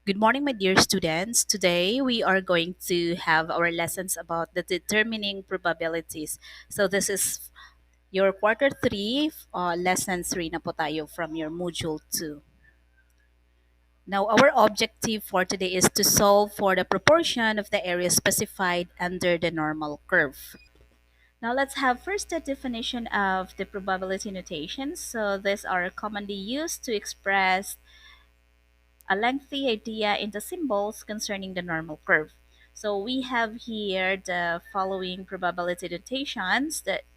Good morning, my dear students. Today we are going to have our lessons about the determining probabilities. So this is your quarter 3, lesson 3 na po tayo from your module 2. Now, our objective for today is to solve for the proportion of the area specified under the normal curve. Now, let's have first the definition of the probability notations. So these are commonly used to express a lengthy idea into symbols concerning the normal curve. So we have here the following probability notations that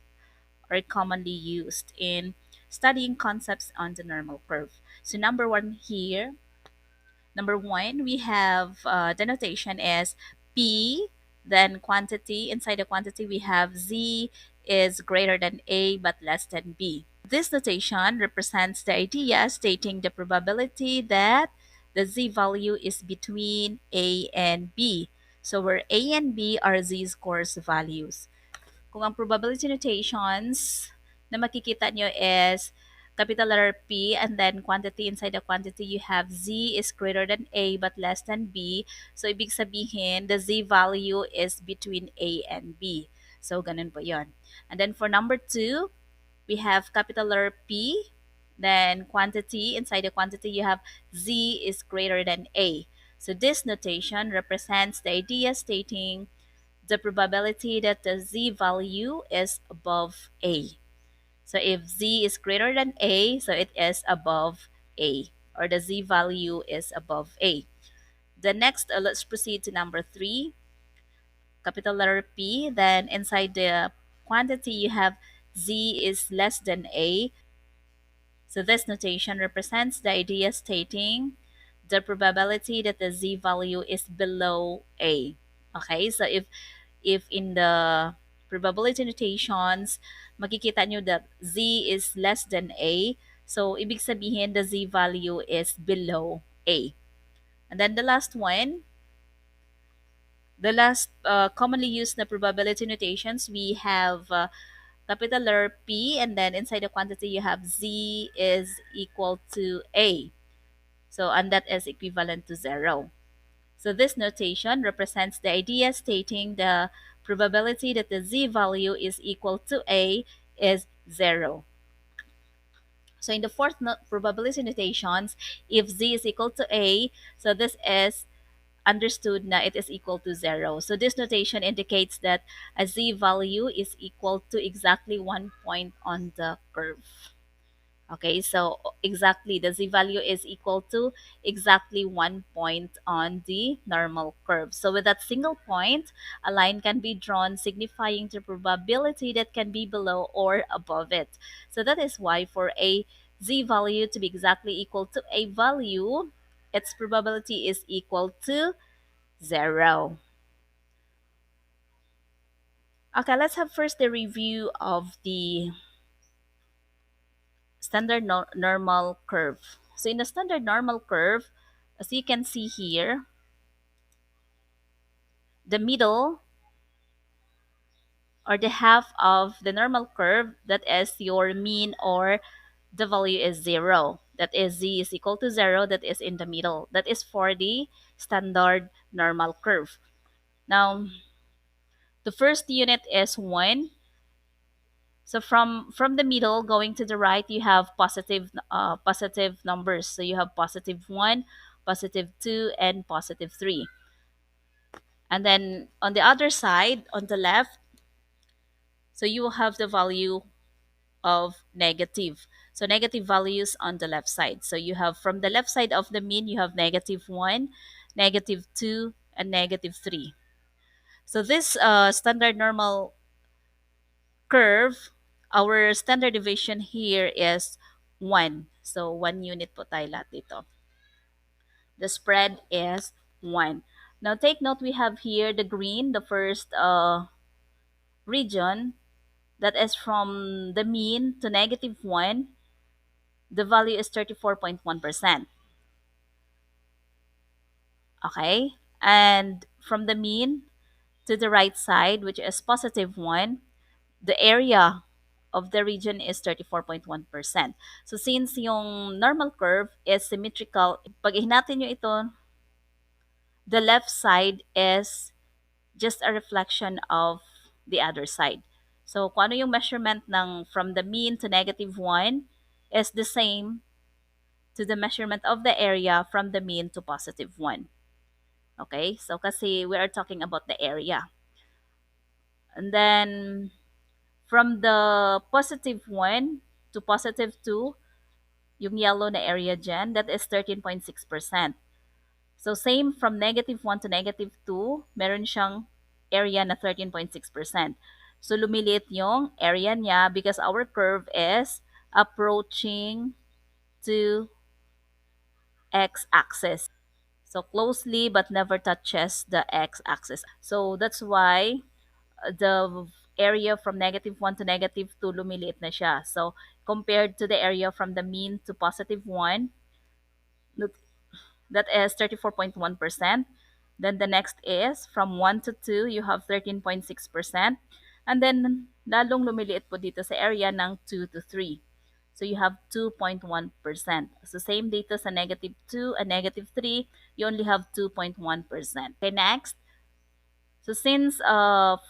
are commonly used in studying concepts on the normal curve. So number one, we have the notation is P, then quantity. Inside the quantity, we have Z is greater than A but less than B. This notation represents the idea stating the probability that the Z value is between A and B. So where A and B are Z-scores values. Kung ang probability notations na makikita nyo is capital letter P and then quantity, inside the quantity you have Z is greater than A but less than B. So ibig sabihin the Z value is between A and B. So ganun po yon. And then for number 2, we have capital letter P, then quantity, inside the quantity you have Z is greater than A. So this notation represents the idea stating the probability that the Z value is above A. So if Z is greater than A, so it is above A, or the Z value is above A. The next, let's proceed to number 3, capital letter P. Then inside the quantity, you have Z is less than A. So this notation represents the idea stating the probability that the Z value is below A. Okay, so if in the probability notations, makikita nyo that Z is less than A. So, ibig sabihin, the Z value is below A. And then the last commonly used na probability notations, we have capital letter P, and then inside the quantity you have Z is equal to A. So, and that is equivalent to 0. So this notation represents the idea stating the probability that the Z value is equal to A is 0. So in the fourth probability notations, if Z is equal to A, so this is understood na it is equal to 0. So this notation indicates that a Z value is equal to exactly 1 point on the curve. Okay, so exactly the Z value is equal to exactly 1 point on the normal curve. So with that single point, a line can be drawn signifying the probability that can be below or above it. So that is why for a Z value to be exactly equal to a value, its probability is equal to 0. Okay, let's have first the review of the standard normal curve. So in the standard normal curve, as you can see here, the middle or the half of the normal curve, that is your mean, or the value is 0. That is Z is equal to 0, that is in the middle. That is for the standard normal curve. Now, the first unit is 1. So from the middle going to the right, you have positive numbers. So you have positive 1, positive 2, and positive 3. And then on the other side, on the left, so you will have the value of negative. So negative values on the left side. So you have from the left side of the mean, you have negative 1, negative 2, and negative 3. So this standard normal curve, our standard deviation here is 1. So 1 unit po tayo lahat dito. The spread is 1. Now take note, we have here the green, the first region, that is from the mean to negative 1. The value is 34.1%. Okay? And from the mean to the right side, which is positive 1, the area of the region is 34.1%. So since yung normal curve is symmetrical, pag ihinatin nyo ito the left side is just a reflection of the other side. So, kung ano yung measurement ng from the mean to -1 is the same to the measurement of the area from the mean to +1. Okay? So, kasi we are talking about the area. And then, from the +1 to +2, yung yellow na area dyan, that is 13.6%. So, same from -1 to -2, meron siyang area na 13.6%. So, lumiliit yung area niya because our curve is approaching to x-axis. So, closely but never touches the x-axis. So, that's why the area from -1 to -2, lumiliit na siya. So, compared to the area from the mean to +1, that is 34.1%. Then the next is from 1 to 2, you have 13.6%. And then lalong lumiliit po dito sa area ng 2 to 3. So you have 2.1%. So same dito sa -2 and -3, you only have 2.1%. Okay, next. So since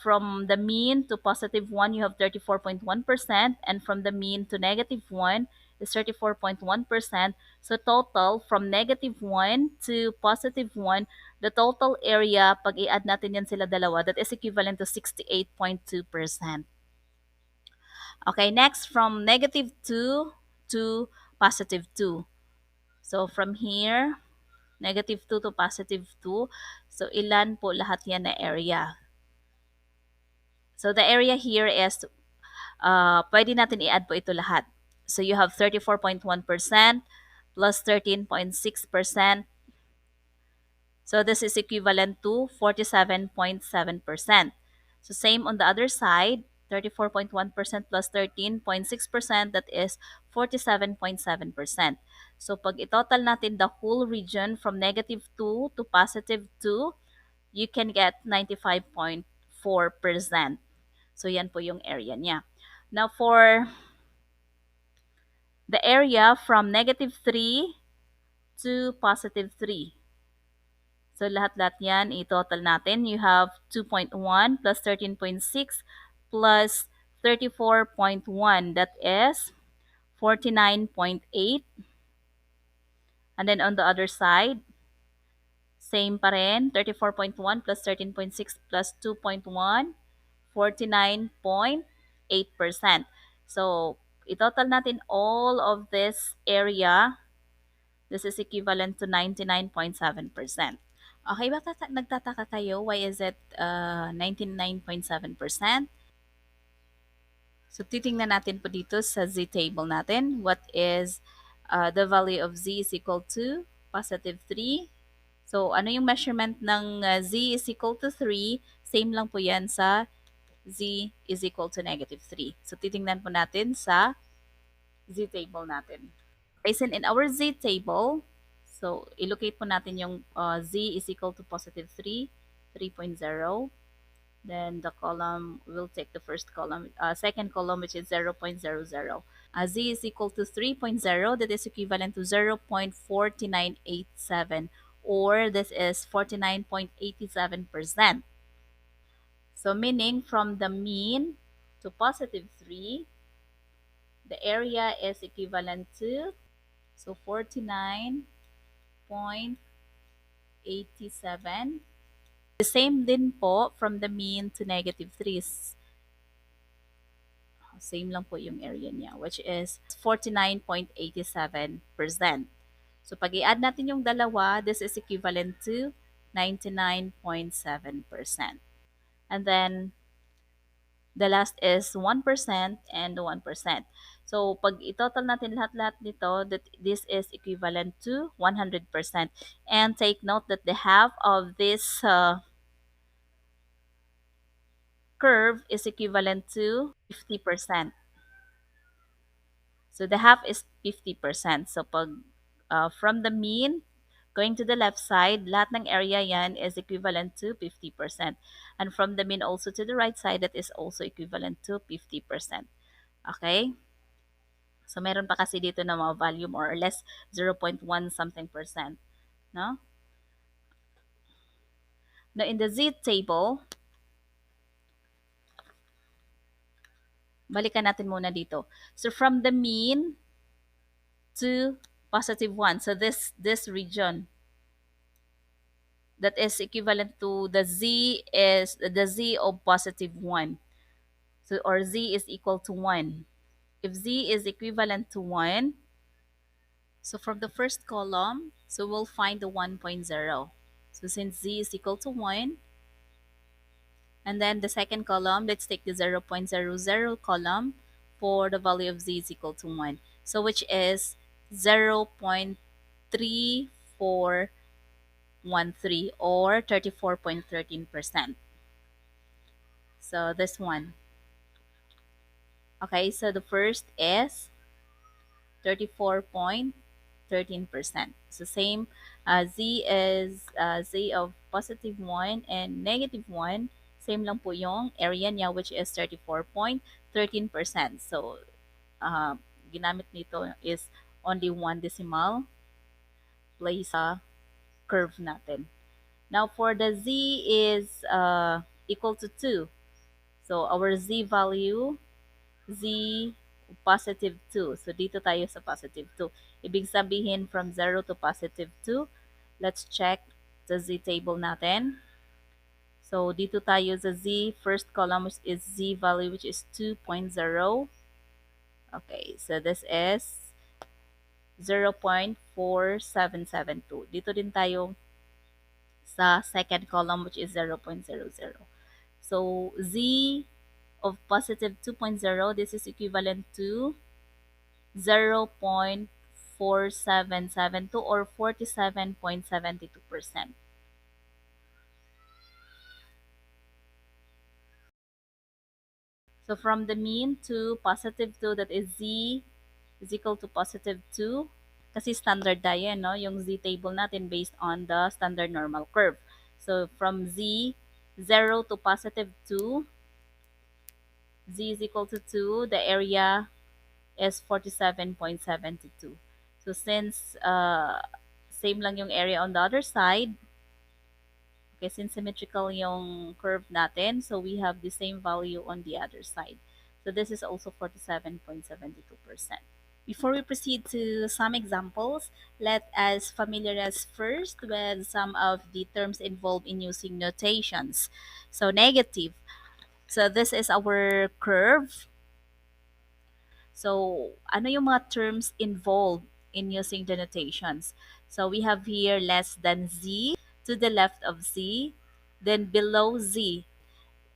from the mean to +1, you have 34.1%, and from the mean to -1 is 34.1%. So total, from -1 to +1, the total area, pag i-add natin yan sila dalawa, that is equivalent to 68.2%. Okay, next, from -2 to +2. So from here, -2 to +2. So ilan po lahat yan na area? So the area here is, pwede natin i-add po ito lahat. So you have 34.1% plus 13.6%. So this is equivalent to 47.7%. So same on the other side, 34.1% plus 13.6%, that is 47.7%. So pag itotal natin the whole region from -2 to +2, you can get 95.4%. So, yan po yung area niya. Now, for the area from -3 to +3. So, lahat-lahat yan, i-total natin. You have 2.1 plus 13.6 plus 34.1. That is 49.8. And then, on the other side, same pa rin. 34.1 plus 13.6 plus 2.1. 49.8%. So, itotal natin all of this area. This is equivalent to 99.7%. Okay, baka nagtataka kayo, why is it 99.7%? So, titingnan natin po dito sa z table natin. What is the value of z is equal to +3. So, ano yung measurement ng z is equal to 3? Same lang po yan sa z is equal to -3. So, titingnan po natin sa z table natin. Based in our z table, so, ilocate po natin yung z is equal to +3, 3.0. Then, the column, we'll take the first column, second column, which is 0.00. Z is equal to 3.0, that is equivalent to 0.4987, or this is 49.87%. So meaning from the mean to +3, the area is equivalent to, so 49.87. The same din po from the mean to -3. Same lang po yung area niya, which is 49.87%. So pag i-add natin yung dalawa, this is equivalent to 99.7%. And then, the last is 1% and 1%. So, pag itotal natin lahat-lahat nito, that this is equivalent to 100%. And take note that the half of this curve is equivalent to 50%. So, the half is 50%. So, pag from the mean, going to the left side, lahat ng area yan is equivalent to 50%. And from the mean also to the right side, that is also equivalent to 50%. Okay? So, meron pa kasi dito na mga value more or less 0.1 something percent. No? Now, in the Z table, balikan natin muna dito. So, from the mean to positive 1. So, this region that is equivalent to the Z is the Z of positive 1. So, or Z is equal to 1. If Z is equivalent to 1, so from the first column, so we'll find the 1.0. So since Z is equal to 1, and then the second column, let's take the 0.00 column for the value of Z is equal to 1. So which is 0.3413 or 34.13%. So this one. Okay, so the first is 34.13%. So same, Z is Z of positive 1 and negative 1. Same lang po yung area niya which is 34.13%. So uh, ginamit nito is only one decimal place sa curve natin. Now for the Z is equal to 2. So our Z value, Z positive 2. So, dito tayo sa positive 2. Ibig sabihin, from 0 to positive 2, let's check the Z table natin. So, dito tayo sa Z. First column is Z value, which is 2.0. Okay, so this is 0.4772. Dito din tayo sa second column, which is 0.00. So, Z of positive 2.0, this is equivalent to 0.4772 or 47.72%. So from the mean to positive 2, that is Z is equal to positive 2. Kasi standard tayo, no? Yung Z table natin based on the standard normal curve. So from Z, 0 to positive 2, Z is equal to 2. The area is 47.72. So since same lang yung area on the other side, okay, since symmetrical yung curve natin, so we have the same value on the other side. So this is also 47.72%. Before we proceed to some examples, let us familiarize first with some of the terms involved in using notations. So negative. So this is our curve. So ano yung mga terms involved in using the notations? So we have here less than Z, to the left of Z, then below Z,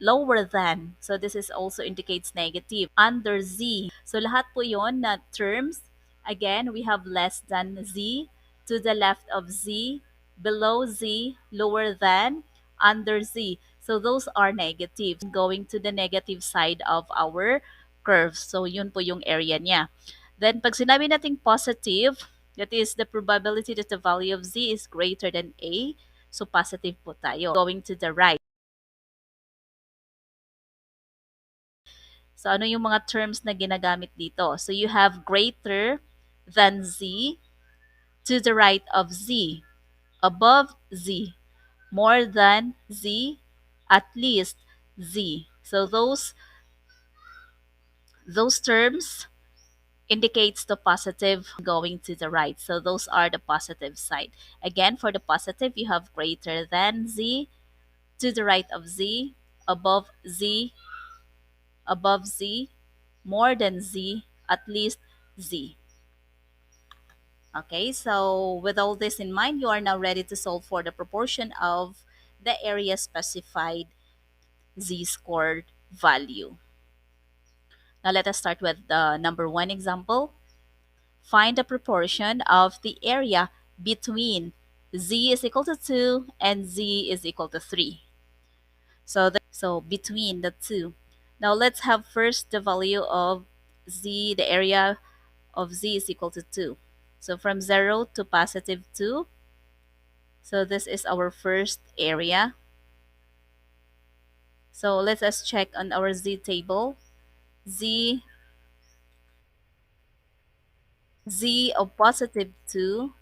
lower than. So this is also indicates negative. Under Z. So lahat po yon na terms. Again, we have less than Z, to the left of Z, below Z, lower than, under Z. So those are negative. Going to the negative side of our curve. So yun po yung area niya. Then pag sinabi nating positive, that is the probability that the value of Z is greater than A. So positive po tayo. Going to the right. So, ano yung mga terms na ginagamit dito? So, you have greater than Z, to the right of Z, above Z, more than Z, at least Z. So, those terms indicates the positive going to the right. So, those are the positive side. Again, for the positive, you have greater than Z, to the right of Z, above Z, above Z, more than Z, at least Z. Okay, so with all this in mind, you are now ready to solve for the proportion of the area specified z-scored value. Now let us start with the number one example. Find the proportion of the area between z is equal to 2 and z is equal to 3. So between the two. Now let's have first the value of z, the area of z is equal to 2. So from 0 to positive 2, so this is our first area. So let us check on our z table. Z, Z of positive 2.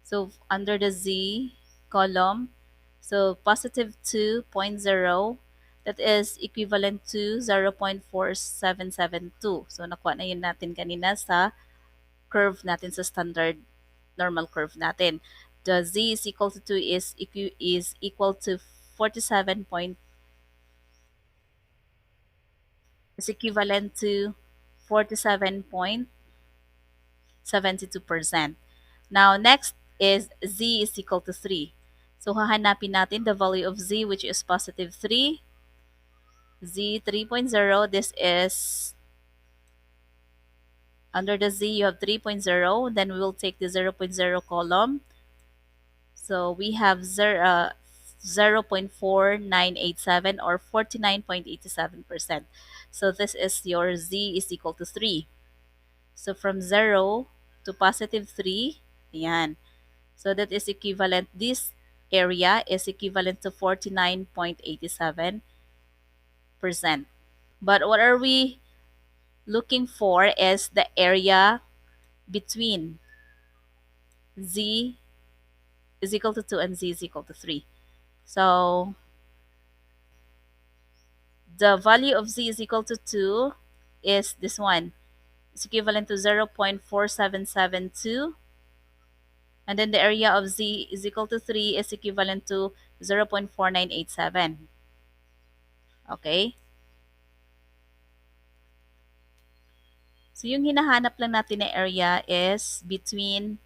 So under the Z column, So positive 2.0, that is equivalent to 0.4772. So nakuha na yun natin kanina sa curve natin, sa standard normal curve natin. The z is equal to 2 is equal to 47 point, is equivalent to 47.72%. Now, next is z is equal to 3. So, hahanapin natin the value of z, which is positive 3. Z 3.0, this is, under the z, you have 3.0. Then we will take the 0.0 column. So, we have 0.4987 or 49.87%. So, this is your z is equal to 3. So, from 0 to positive 3, ayan. So, that is equivalent, this area is equivalent to 49.87%. But what are we looking for is the area between z is equal to 2 and z is equal to 3. So, the value of z is equal to 2 is this one. It's equivalent to 0.4772. And then the area of z is equal to 3 is equivalent to 0.4987. Okay? So, yung hinahanap lang natin na area is between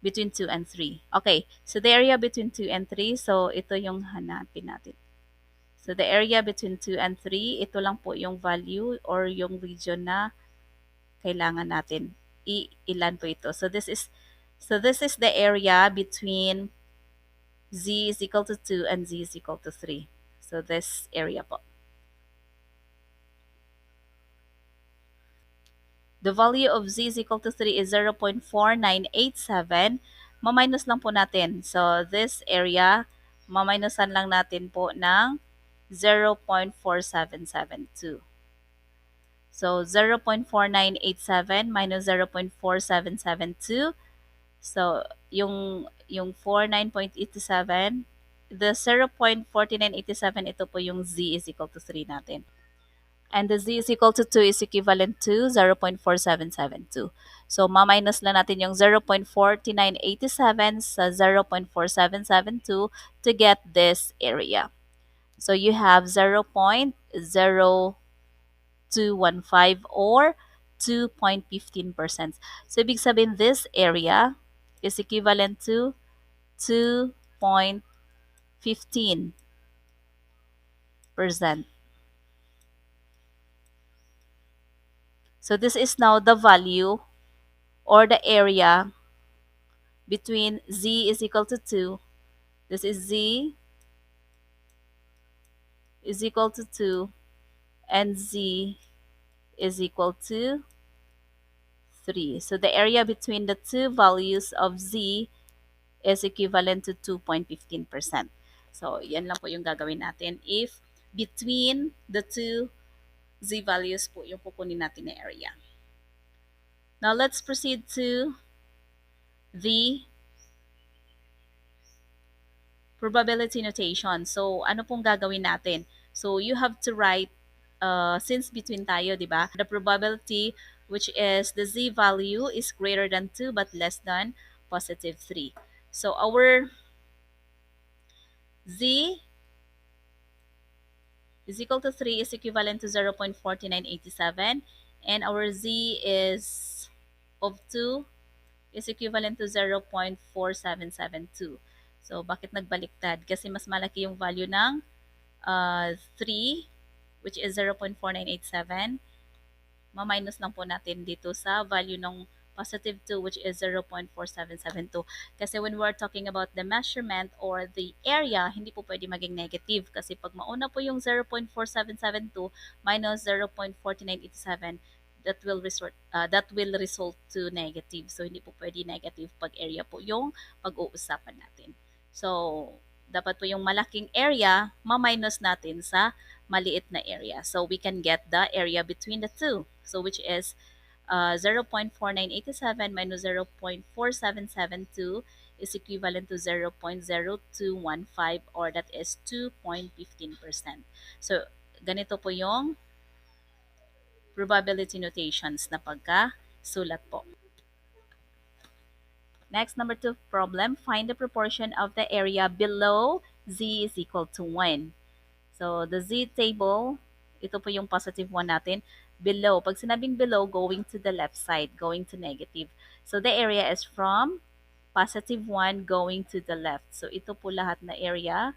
2 and 3. Okay, so the area between 2 and 3, so ito yung hanapin natin. So, the area between 2 and 3, ito lang po yung value or yung region na kailangan natin. Ilan po ito. So this is the area between z is equal to 2 and z is equal to 3. So, this area po. The value of z is equal to 3 is 0.4987. Ma-minus lang po natin. So, this area, ma-minusan lang natin po ng 0.4772. So, 0.4987 minus 0.4772. So, yung 49.87, the 0.4987, ito po yung z is equal to 3 natin. And the z is equal to 2 is equivalent to 0.4772. So, ma-minus lang natin yung 0.4987 sa 0.4772 to get this area. So, you have 0.0215 or 2.15%. So, ibig sabihin, this area is equivalent to 2.15%. So, this is now the value or the area between z is equal to 2. This is z is equal to 2 and z is equal to 3. So, the area between the two values of z is equivalent to 2.15%. So, yan lang po yung gagawin natin if between the two z values po yung kukunin natin na area. Now, let's proceed to the probability notation. So, ano pong gagawin natin? So, you have to write, since between tayo, di ba? The probability, which is the z value is greater than 2 but less than positive 3. So, our z is equal to 3 is equivalent to 0.4987, and our z is of 2 is equivalent to 0.4772. So, bakit nagbaliktad? Kasi mas malaki yung value ng 3, which is 0.4987. Ma-minus lang po natin dito sa value ng positive 2, which is 0.4772. Kasi when we're talking about the measurement or the area, hindi po pwede maging negative. Kasi pag mauna po yung 0.4772 minus 0.4987, that will result to negative. So, hindi po pwede negative pag area po yung pag-uusapan natin. So, dapat po yung malaking area, ma-minus natin sa maliit na area. So, we can get the area between the two. So, which is 0.4987 minus 0.4772 is equivalent to 0.0215 or that is 2.15%. So, ganito po yung probability notations na pagkasulat po. Next, number 2 problem, find the proportion of the area below z is equal to 1. So, the z table, ito po yung positive 1 natin. Below, pag sinabing below, going to the left side, going to negative. So, the area is from positive 1 going to the left. So, ito po lahat na area.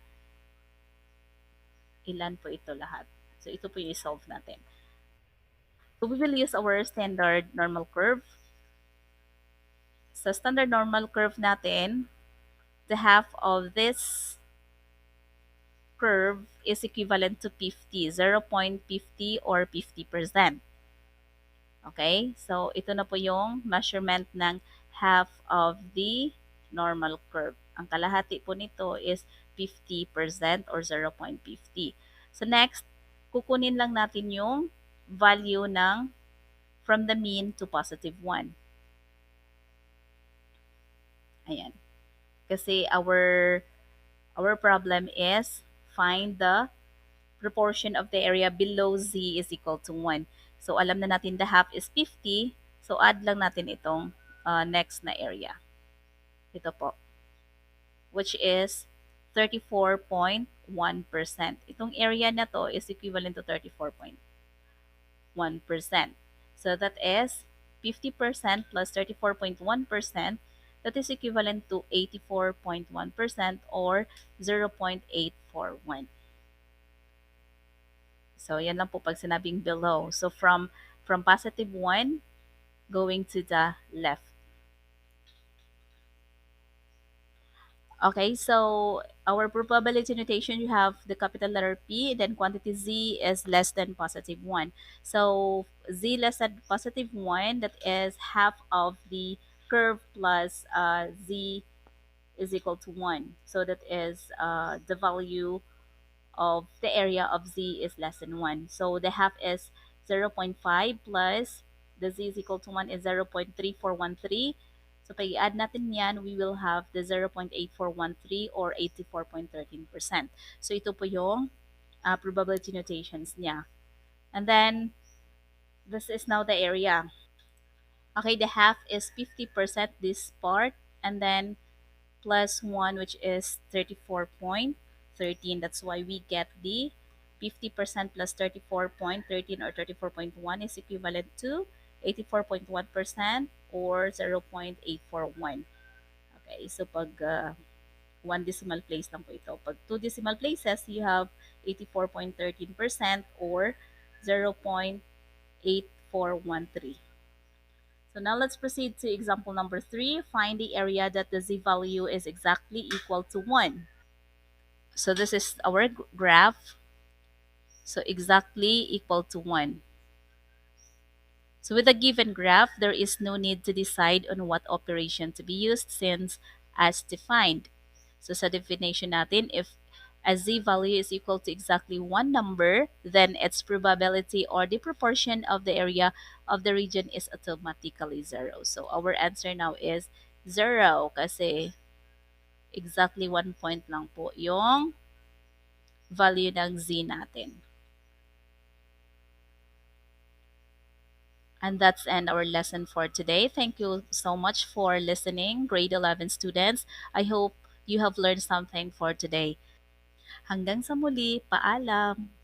Ilan po ito lahat? So, ito po yung i-solve natin. So, we will use our standard normal curve. Sa standard normal curve natin, the half of this curve is equivalent to 50, 0.50 or 50%. Okay? So, ito na po yung measurement ng half of the normal curve. Ang kalahati po nito is 50% or 0.50. So, next, kukunin lang natin yung value ng from the mean to positive 1. Ayan. Kasi our problem is find the proportion of the area below z is equal to 1. So, alam na natin the half is 50. So, add lang natin itong next na area. Ito po. Which is 34.1%. Itong area na to is equivalent to 34.1%. So, that is 50% plus 34.1%. That is equivalent to 84.1% or 0.841. So, yan lang po pag sinabing below. So, from positive 1 going to the left. Okay, so our probability notation, you have the capital letter P, then quantity Z is less than positive 1. So, Z less than positive 1, that is half of the curve plus Z is equal to 1. So, that is the value of the area of z is less than 1. So the half is 0.5 plus the z is equal to 1 is 0.3413. So pag i-add natin yan, we will have the 0.8413 or 84.13%. So ito po yung probability notations niya. And then, this is now the area. Okay, the half is 50% this part, and then plus 1, which is 34.13. That's why we get the 50% plus 34.13 or 34.1 is equivalent to 84.1% or 0.841. Okay, so pag one decimal place lang po ito. Pag two decimal places, you have 84.13% or 0.8413. So now let's proceed to example number 3. Find the area that the z value is exactly equal to 1. So this is our graph. So exactly equal to 1. So with a given graph, there is no need to decide on what operation to be used since as defined. So sa definition natin, if a z value is equal to exactly one number, then its probability or the proportion of the area of the region is automatically 0. So our answer now is 0 kasi exactly 1 point lang po yung value ng z natin. And that's end our lesson for today. Thank you so much for listening, grade 11 students. I hope you have learned something for today. Hanggang sa muli, paalam!